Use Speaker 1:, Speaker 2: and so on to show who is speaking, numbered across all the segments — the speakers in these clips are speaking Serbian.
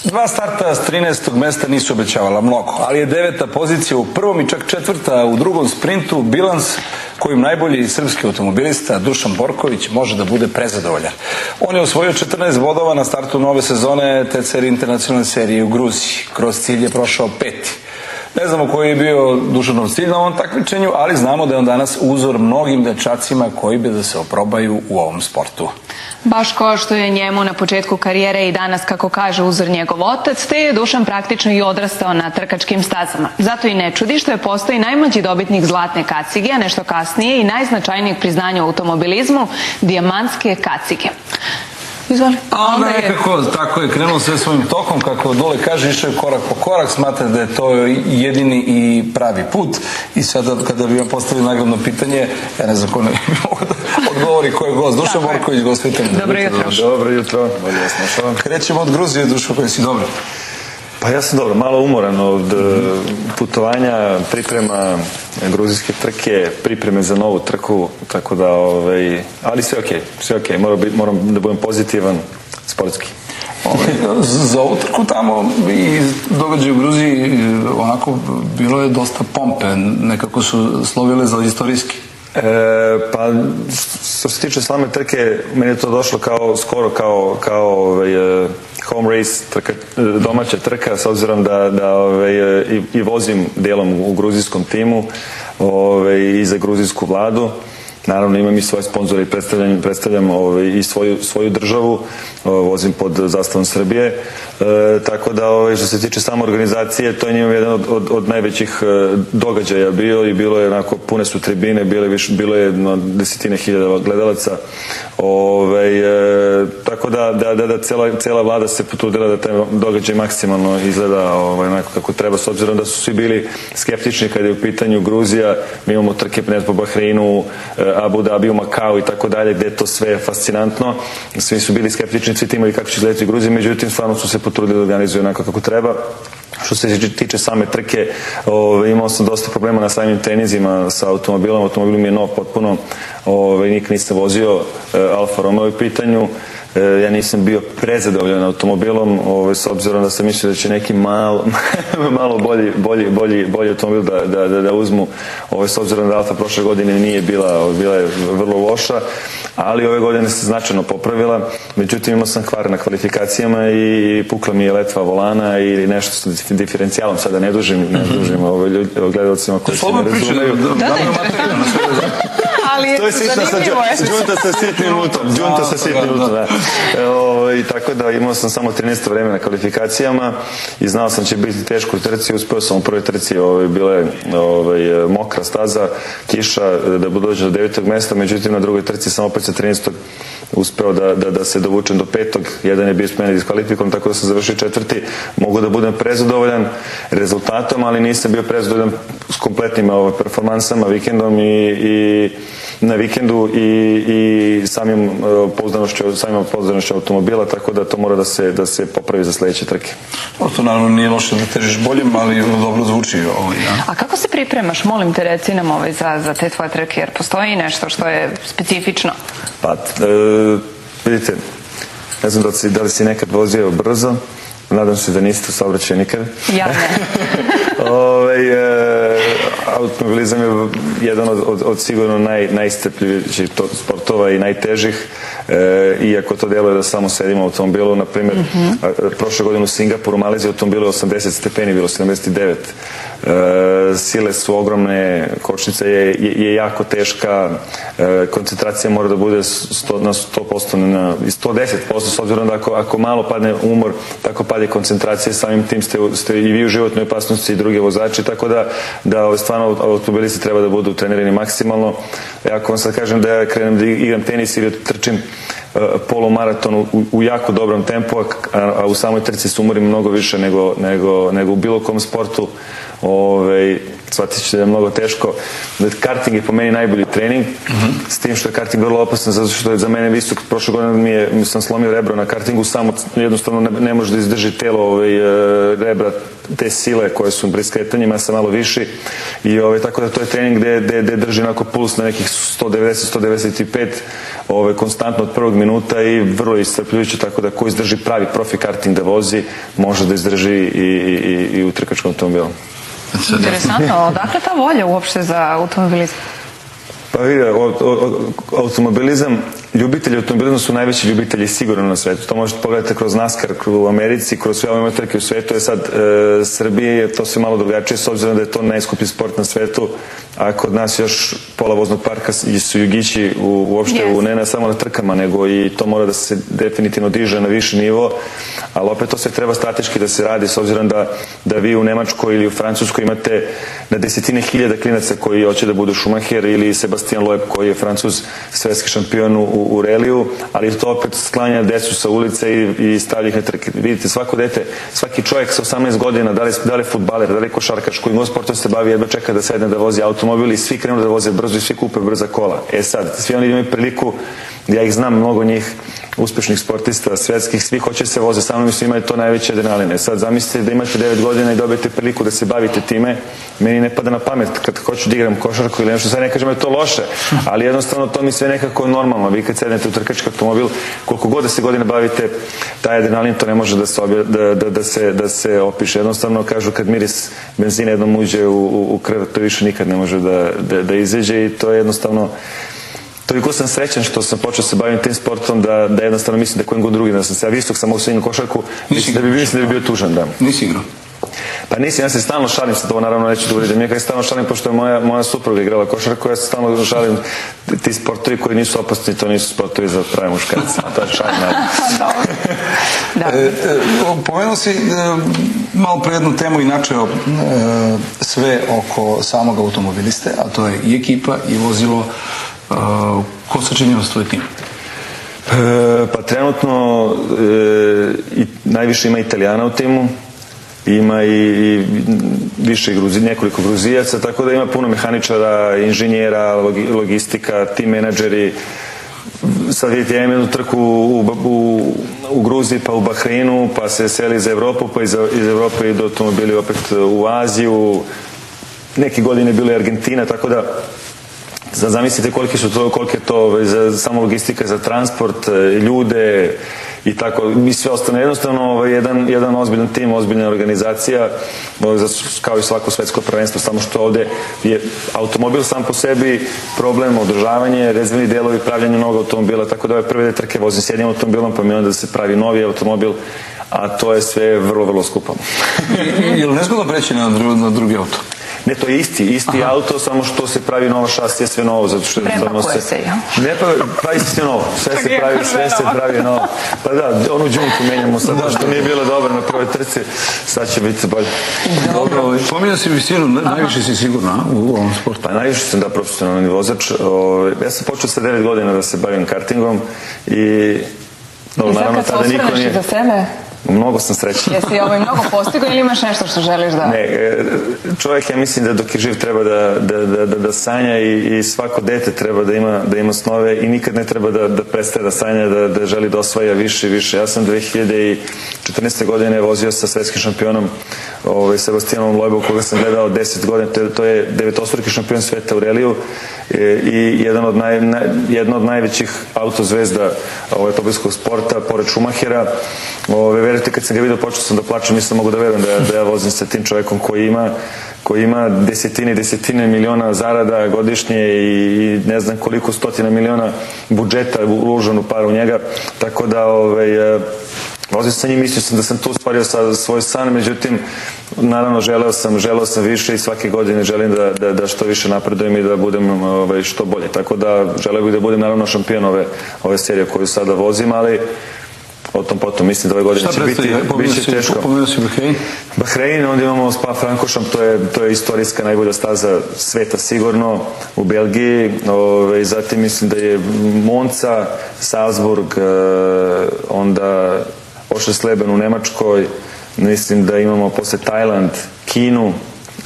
Speaker 1: Dva starta s 13. mesta nisu obećavala mnogo, ali je 9. pozicija u prvom i čak 4. u drugom sprintu bilans kojim najbolji srpski automobilista Dušan Borković može da bude prezadovoljan. On je osvojio 14 bodova na startu nove sezone TCR internacionalne serije u Gruziji. Kroz cilj je prošao 5. Ne znamo koji je bio Dušanov cilj na ovom takmičenju, ali znamo da je on danas uzor mnogim dečacima koji bi da se oprobaju u ovom sportu.
Speaker 2: Baš kao što je njemu na početku karijere i danas, kako kaže, uzor njegov otac, te je Dušan praktično i odrastao na trkačkim stazama. Zato i ne čudi što je postao i najmlađi dobitnik zlatne kacige, a nešto kasnije i najznačajnijeg priznanja u automobilizmu, dijamantske kacige. Izvoli.
Speaker 1: A onda nekako, tako je krenuo sve svojim tokom, kako Dole kaže, išao je korak po korak, smatra da je to jedini i pravi put. I sada kada bi vam postavili nagradno pitanje, ja ne znam ko ne mogu da odgovori ko je gost. Dušan Borković, gost pitanje.
Speaker 2: Dobro jutro.
Speaker 3: Dobro jutro.
Speaker 1: Krećemo od Gruzije, Dušan, koji si dobro.
Speaker 3: Pa ja sam dobro, malo umoran od putovanja, priprema gruzijske trke, pripreme za novu trku, tako da, ali sve okej, moram da budem pozitivan, sportski.
Speaker 1: Za ovu trku tamo i događaj u Gruziji, onako, bilo je dosta pompe, nekako su slovile za istorijski.
Speaker 3: Pa, što se tiče same trke, meni je to došlo kao home race, domaća trka, s obzirom da i vozim delom u gruzijskom timu i za gruzijsku vladu. Naravno, imam i svoje sponzore i predstavljam i svoju državu, vozim pod zastavom Srbije, tako da što se tiče samo organizacije, to je njima jedan od najvećih događaja bio i bilo je onako, pune su tribine, bilo je desetine hiljada gledalaca, tako da cela vlada se potrudila da taj događaj maksimalno izgleda onako kako treba, s obzirom da su svi bili skeptični kada je u pitanju Gruzija. Mi imamo trke po Bahreinu, Abu Dhabi, Makao i tako dalje, gde je to sve fascinantno. Svi su bili skeptični, svi timovi kako će izgledati Gruzija, međutim stvarno su se potrudili da organizuju onako kako treba. Što se tiče same trke, imao sam dosta problema na samim trenizima sa automobilom. Automobil mi je nov potpuno, nikad nisam vozio Alfa Romeo u pitanju. Ja nisam bio prezadovoljan automobilom, s obzirom da sam mislio da će neki malo bolji automobil da uzmu, s obzirom da Alfa prošle godine nije bila je vrlo loša, ali ove godine se značajno popravila. Međutim, imao sam kvar na kvalifikacijama i pukla mi je letva volana ili nešto sa diferencijalom, sada ne dužim gledalcima koji se ne razumaju. To je džunta sa sitnim lutom, da. I tako da imao sam samo 13 vreme na kvalifikacijama i znao sam će biti teško u trci. Uspeo sam u prvoj trci, bila je mokra staza, kiša, da dođe do 9. mesta, međutim na drugoj trci sam opet sa 13. uspeo da se dovučem do 5. Jedan je bio s mene diskvalifikovan, tako da sam završio 4. Mogu da budem prezadovoljan rezultatom, ali nisam bio prezadovoljan s kompletnim performansama, vikendom i na vikendu i samim pouzdanošću automobila, tako da to mora da se popravi za sledeće trke.
Speaker 1: To naravno nije loše da težiš boljem, ali dobro zvuči.
Speaker 2: A kako se pripremaš, molim te, reci nam za te tvoje trke, jer postoji nešto što je specifično?
Speaker 3: Pa, vidite, ne znam da li si nekad vozio brzo, nadam se da niste u saobraćaju nikad.
Speaker 2: Ja ne.
Speaker 3: Automobilizam je jedan od sigurno najstrpljivijih sportova i najtežih, iako to deluje da samo sedimo u automobilu. Na primjer, prošle godine u Singapuru, Maleziji, automobilu je 80 stepeni, bilo 79. Sile su ogromne, kočnica je jako teška, koncentracija mora da bude na 100%, i 110%, s obzirom da ako malo padne umor, tako padne koncentracija, samim tim ste i vi u životnoj opasnosti i drugi vozači, tako da stvarno automobilisti treba da budu trenirani maksimalno. Ako vam sad kažem da ja krenem da igram tenis ili trčim polumaraton u jako dobrom tempu, a u samoj trci se umorim mnogo više nego u bilo kom sportu, shvatit ćete da je mnogo teško. Karting je po meni najbolji trening, s tim što je karting vrlo opasan, zato što je za mene visok. Prošle godine sam slomio rebro na kartingu, samo jednostavno ne može da izdrži telo rebra, te sile koje su pri skretanjima, sam malo viši i tako da to je trening gde drži onako puls na nekih 190-195 konstantno od prvog minuta i vrlo iscrpljujuće, tako da ko izdrži pravi profi karting da vozi, može da izdrži i u trkačkom automobilu.
Speaker 2: Interesantno, odakle ta volja uopšte za automobilizam?
Speaker 3: Pa vidi, automobilizam, ljubitelji automobilizma su najveći ljubitelji sigurno na svetu. To možete pogledati kroz NASCAR u Americi, kroz sve ove trke u svetu. Sad, Srbije je to sve malo drugačije, s obzirom da je to najskuplji sport na svetu, a kod nas još pola voznog parka su jugići uopšte ne samo na trkama, nego i to mora da se definitivno diže na viši nivo, ali opet to sve treba strateški da se radi, s obzirom da vi u Nemačkoj ili u Francuskoj imate na desetine hiljada klinaca koji hoće da budu Schumacher ili Sebastian Loeb koji je Francuz, svetski šampion u reliju, ali to opet sklanja decu sa ulice i stavlja ih na trke. Vidite, svako dete, svaki čovjek sa 18 godina, da li je fudbaler, da li je košarkaš, kojim god sportom se bavi, jedva čeka da sedne da vozi automobil i svi krenu da voze brzo i svi kupe brza kola. Sad, svi oni imaju priliku, ja ih znam, mnogo njih, uspešnih sportista, svetskih, svi hoće se voze, sa mnom su imali to najveće adrenaline. Sad, zamislite da imate 9 godina i dobijete priliku da se bavite time, meni ne pada na pamet kad hoću da igram košarku ili nešto, sad ne kažem da je to loše, ali jednostavno to mi sve nekako normalno. Vi kad sednete u trkački automobil, koliko god da se godine bavite, taj adrenalin to ne može da se opiše. Jednostavno, kažu, kad miris benzina jednom uđe u krv, to više nikad ne može da izađe i to je jednostavno. Toliko sam srećan što sam počeo se baviti tim sportom da jednostavno mislim da kojim god drugim, da sam se ja visok, sam mogu svim košarku, mislim da bi bio tužan, da.
Speaker 1: Nisi igrao?
Speaker 3: Pa nisam, ja se stalno šalim, sad ovo naravno neću da uvredim, ja kada se stalno šalim, pošto je moja supruga igrala košarku, ja se stalno šalim, ti sportovi koji nisu opasni, to nisu sportovi za prave muškarce, to je šalim, naravno.
Speaker 1: Pomenuo si malo pre jednu temu i načeo sve oko samog automobiliste, a to je i ekipa i vozilo. Ko sačinjava tvoj tim?
Speaker 3: Pa trenutno najviše ima Italijana u timu, ima i više nekoliko Gruzijaca, tako da ima puno mehaničara, inženjera, logistika, tim menadžeri. Sad vidite, ja imam jednu trku u Gruziji, pa u Bahreinu, pa se seli za Evropu, pa iz Evrope idu automobili opet u Aziju, neke godine je bilo i Argentina, tako da zamislite koliko je to samo logistika za transport, ljude i tako, mi sve ostane jednostavno jedan ozbiljan tim, ozbiljna organizacija, kao i svako svetsko prvenstvo, samo što ovde je automobil sam po sebi, problem, održavanje, rezervni delovi, pravljanje novog automobila, tako da ove prve trke vozim s jednim automobilom, pa mi onda da se pravi novi automobil, a to je sve vrlo, vrlo skupo.
Speaker 1: Je li nezgodno preći na drugi auto?
Speaker 3: Ne, to je isti auto, samo što se pravi nova šasija, sve novo, zato što
Speaker 2: prepakuje se, jel?
Speaker 3: Ne, pravi se sve novo, sve se pravi novo. Pa da, onu džunku menjamo sad, što nije bilo dobro na prvoj trci, sad će biti bolje.
Speaker 1: Dobro, pominjao si visinu, najviše si sigurno u ovom sportu?
Speaker 3: Pa najviše sam da profesionalni vozač. Ja sam počeo sa 9 godina da se bavim kartingom i
Speaker 2: sad kad se osvrneš za sebe?
Speaker 3: Mnogo sam srećan.
Speaker 2: Jesi mnogo postigao ili imaš nešto što želiš da...
Speaker 3: Ne, čovjek, ja mislim da dok je živ treba da sanja i svako dete treba da ima snove i nikad ne treba da prestaje da sanja, da želi da osvaja više i više. Ja sam 2014. godine vozio sa svetskim šampionom Sebastianom Loebom, koga sam gledao 10 godina, to je 9-ostruki šampion sveta u reliju i jedna od najvećih autozvezda automobilskog sporta, pored Schumachera. Verujte, kad sam ga vidio, počeo sam da plačem, nisam mogu da verujem da ja vozim sa tim čovjekom koji ima desetine miliona zarada godišnje i ne znam koliko stotina miliona budžeta uloženu par u njega, tako da vozio sa njim, mislio sam da sam tu ostvario svoj san, međutim, naravno želeo sam više i svake godine želim da što više napredujem i da budem što bolje, tako da želeo bih da budem naravno šampion ove serije koju sada vozim, ali o tom potom, mislim da ove godine će biti teško.
Speaker 1: Pomenuo si Bahrein?
Speaker 3: Bahrein, onda imamo Spa-Francorchamps, to je istorijska najbolja staza sveta sigurno u Belgiji, zatim mislim da je Monza, Salzburg, onda Oschersleben u Nemačkoj, mislim da imamo posle Tajland, Kinu,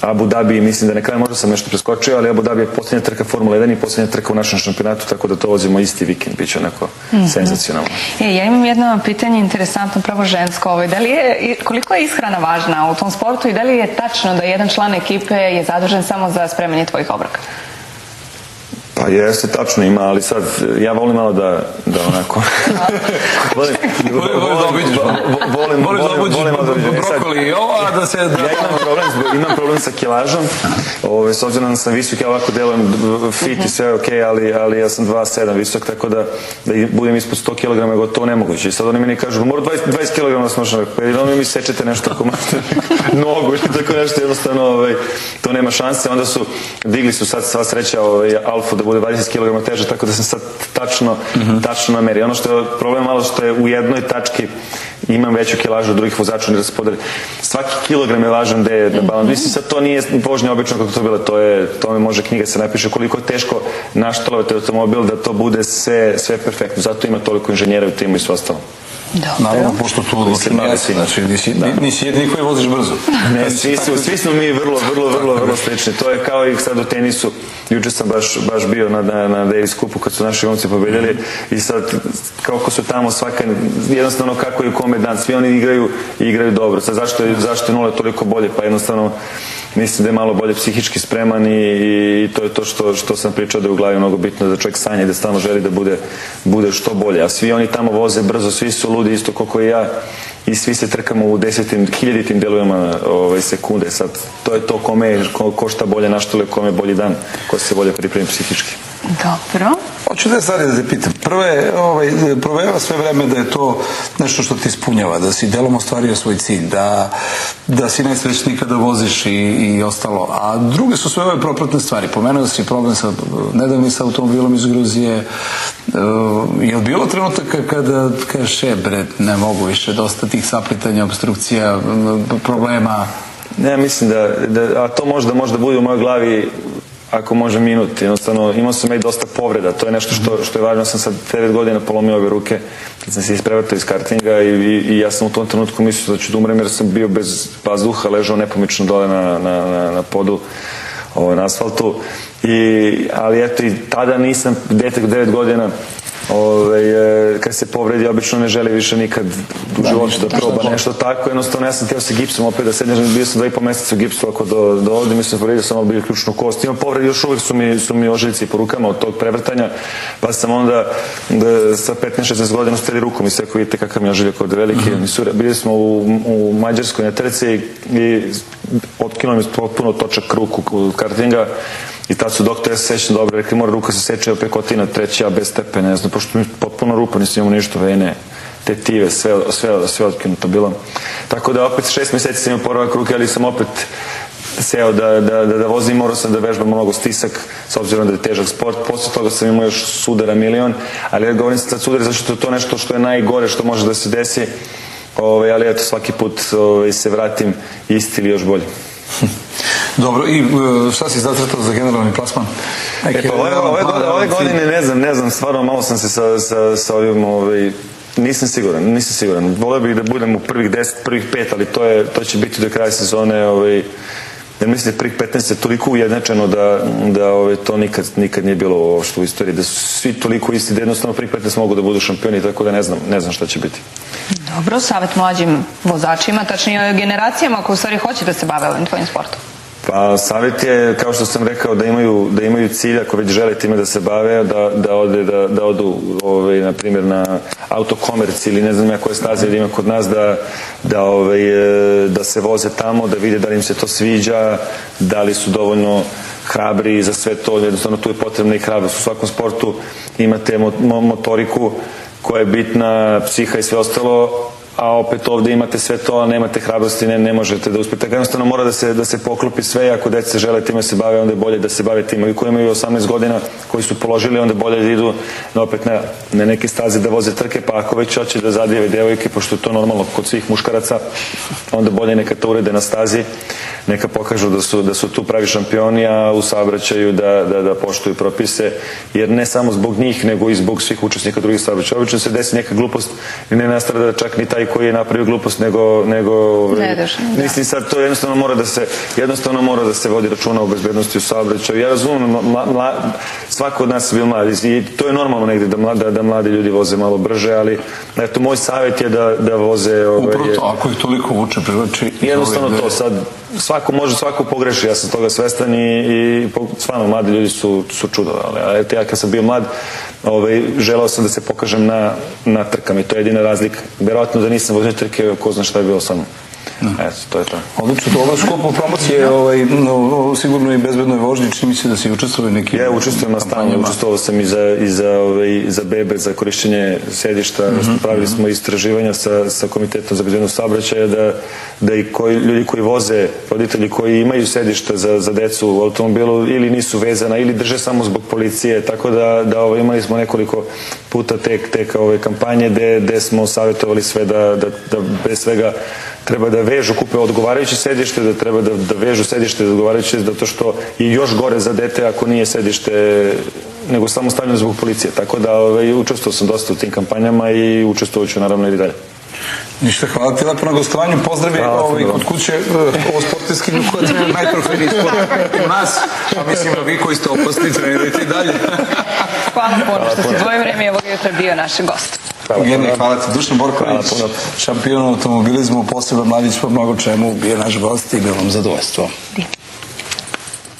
Speaker 3: Abu Dhabi, mislim da na kraju možda sam nešto preskočio, ali Abu Dhabi je posljednja trka Formula 1 i posljednja trka u našem šampionatu, tako da to vozimo isti vikend, bit će onako senzacionalno.
Speaker 2: Ja imam jedno pitanje interesantno, pravo žensko. Koliko je ishrana važna u tom sportu i da li je tačno da jedan član ekipe je zadužen samo za spremanje tvojih obroka?
Speaker 3: Pa jeste, tačno ima, ali sad ja volim malo da onako...
Speaker 1: Voliš da obuđiš brokoli i ovo, a da se...
Speaker 3: Ja imam problem sa kilažom, s obzirom da sam visok, ja ovako delujem fit i sve ok, ali ja sam 2,7 visok, tako da budem ispod 100 kg je gotovo nemoguće. I sad oni meni kažu, mora 20 kg da snošam, jer oni mi sečete nešto ako imate nogu ili tako nešto, jednostavno to nema šanse. Onda su, digli su sad sva sreća Alfu da bude 20 kg teže, tako da sam sad tačno nameri. Ono što je problem malo što je u jednoj tački imam veću kilažu od drugih vozača, oni raspodari. Svaki kilogram je važan gde je balans. Mislim, sad to nije vožnja obično kako to bilo, to mi može knjiga se napiše koliko je teško naštalovati automobil da to bude sve perfektno. Zato ima toliko inženjera u timu i sve ostalo.
Speaker 1: Naravno, pošto tu odlučenjaci, znači nisi jedini koji voziš brzo.
Speaker 3: Ne, svi smo mi vrlo slični. To je kao i sad u tenisu. Juče sam baš bio na Davis Cupu kad su naši momci pobedili i sad kako su tamo svaka, jednostavno kako je u kome dan, svi oni igraju dobro. Sad zašto je nula toliko bolje? Pa jednostavno mislim da je malo bolje psihički spreman i to je to što sam pričao da je u glavi mnogo bitno, da čovjek sanja i da stalno želi da bude što bolje. A svi oni tamo voze brzo, svi su ludi isto koliko i ja i svi se trkamo u 10.000 delovima sekunde. Sad, to je to ko šta bolje naštale, kome bolji dan, ko se bolje pripremi psihički.
Speaker 2: Dobro.
Speaker 1: Hoću da stvari da te pitam. Provejava sve vreme da je to nešto što ti ispunjava, da si delom ostvario svoj cilj, da si najsrećniji kada voziš i ostalo. A druge su sve ove propratne stvari. Pomenuo si problem nedavni sa automobilom iz Gruzije. Je li bilo trenutaka kada kažeš, ne mogu više, dosta tih saplitanja, obstrukcija, problema?
Speaker 3: Ne, mislim a to možda bude u mojoj glavi ako može minut. Jednostavno, imao sam i dosta povreda. To je nešto što je važno. Ja sam sad 9 godina polomio ove ruke kad sam se isprevrtao iz kartinga i ja sam u tom trenutku mislio da ću da umrem jer sam bio bez vazduha, ležao nepomično dole na podu na asfaltu. Ali eto, i tada nisam, dete 9 godina, kad se povredi, obično ne želi više nikad u životu da proba nešto tako. Jednostavno, ja sam htio sa gipsom opet da sednem, bio sam 2,5 meseca u gipsu ako do ovdje, mislim, povredio sam malo bio ključnu kost. Imam povredi, još uvijek su mi ožiljci po rukama od tog prevrtanja, pa sam onda sa 15-16 godina steli rukom i sve ako vidite kakav mi je ožiljak od velike. Bili smo u Mađarskoj na trci i otkinuo mi potpuno točak ruku kartinga. I tad su doktori, ja se sećam dobro, rekli mora ruka se seče, pekotina, treći, ja bez stepe, ne znam, pošto mi potpuno rupa, nisam imao ništa, vene, tetive, sve otkinuto bilo. Tako da opet 6 mjeseci sam imao poravak ruke, ali sam opet seo da vozim, morao sam da vežbam mnogo stisak, s obzirom da je težak sport. Posle toga sam imao još sudara milion, ali ja govorim sad sudara zašto je to nešto što je najgore što može da se desi, ali eto svaki put se vratim isti ili još bolje.
Speaker 1: Dobro, i šta si zacrtao za generalni plasman?
Speaker 3: Ove godine ne znam, stvarno malo sam se sa ovim, nisam siguran. Voleo bih da budem u prvih 10, prvih 5, ali to će biti do kraja sezone, jer mislim da prvih 15 je toliko ujednačeno da to nikad nije bilo uopšte u istoriji, da su svi toliko isti, da jednostavno prvih 15 mogu da budu šampioni, tako da ne znam šta će biti.
Speaker 2: Dobro, savjet mlađim vozačima, tačnije generacijama koji u stvari hoće da se bave ovim tvojim sportom.
Speaker 3: Pa savjet je, kao što sam rekao, da imaju cilj, ako već žele time da se bave, da odu, na primjer, na autokomerci ili ne znam ja koje staze da ima kod nas, da se voze tamo, da vide da li im se to sviđa, da li su dovoljno hrabri za sve to, jednostavno tu je potrebna i hrabrost. U svakom sportu imate motoriku koja je bitna, psiha i sve ostalo, a opet ovdje imate sve to, a nemate hrabrosti, ne možete da uspijete. Jednostavno mora da se poklopi sve, ako deca žele time se bave, onda je bolje da se bave time. I koji imaju 18 godina, koji su položili, onda je bolje da idu opet na neke staze da voze trke, pa ako već hoće da zadijeve devojke, pošto je to normalno kod svih muškaraca, onda bolje neka to urede na stazi, neka pokažu da su tu pravi šampioni, a u saobraćaju da poštuju propise, jer ne samo zbog njih, nego i zbog svih učesnika drugih saobraćaja. Obično se desi neka glupost i ne nastrada čak ni taj koji je napravio glupost, nego mislim sad to jednostavno mora da se vodi računa o bezbednosti u saobraćaju. Ja razumem, svako od nas je bio mlad i to je normalno negde da mladi ljudi voze malo brže, ali eto, moj savjet je da voze...
Speaker 1: Upravo to, ako ih toliko vuče, privlači...
Speaker 3: Jednostavno to, sad, svako pogreši, ja sam toga svestan i stvarno, mladi ljudi su čudo, ali eto, ja kad sam bio mlad, želeo sam da se pokažem na trkama i to je jedina razlika. Verovatno da nisam vozio trke, ko zna šta je bilo sa mnom. Eto, to je to.
Speaker 1: Odlično, to ovo skupo promocije, sigurno i bezbednoj vožnji, čini mi se da si učestvovao neki...
Speaker 3: Ja učestvujem na stanje, učestvovao sam i za bebe, za korišćenje sedišta, pravili smo istraživanja sa Komitetom za bezbednost saobraćaja da i ljudi koji voze, roditelji koji imaju sedišta za decu u automobilu ili nisu vezana ili drže samo zbog policije, tako da imali smo nekoliko puta te kampanje gde smo savjetovali sve da bez svega treba da vežu, kupe odgovarajuće sedište, da treba da vežu sedište odgovarajuće, zato što je još gore za dete ako nije sedište nego samo stavljeno zbog policije. Tako da učestvovao sam dosta u tim kampanjama i učestvovat ću naravno i dalje.
Speaker 1: Ništa, hvala ti lepo na gostovanju. Pozdravi kod kuće o sportiskinju koja je najtrofejniji sport u nas, a mislim da vi koji ste opasni trenirajte i dalje.
Speaker 2: Hvala puno što si dvoje vreme i ovog jutra bio naš gost.
Speaker 1: Hvala ti. Dušan Borković, šampion automobilizmu, posebno Mladić po mnogo čemu, bio naš gost i bilo vam zadovoljstvo.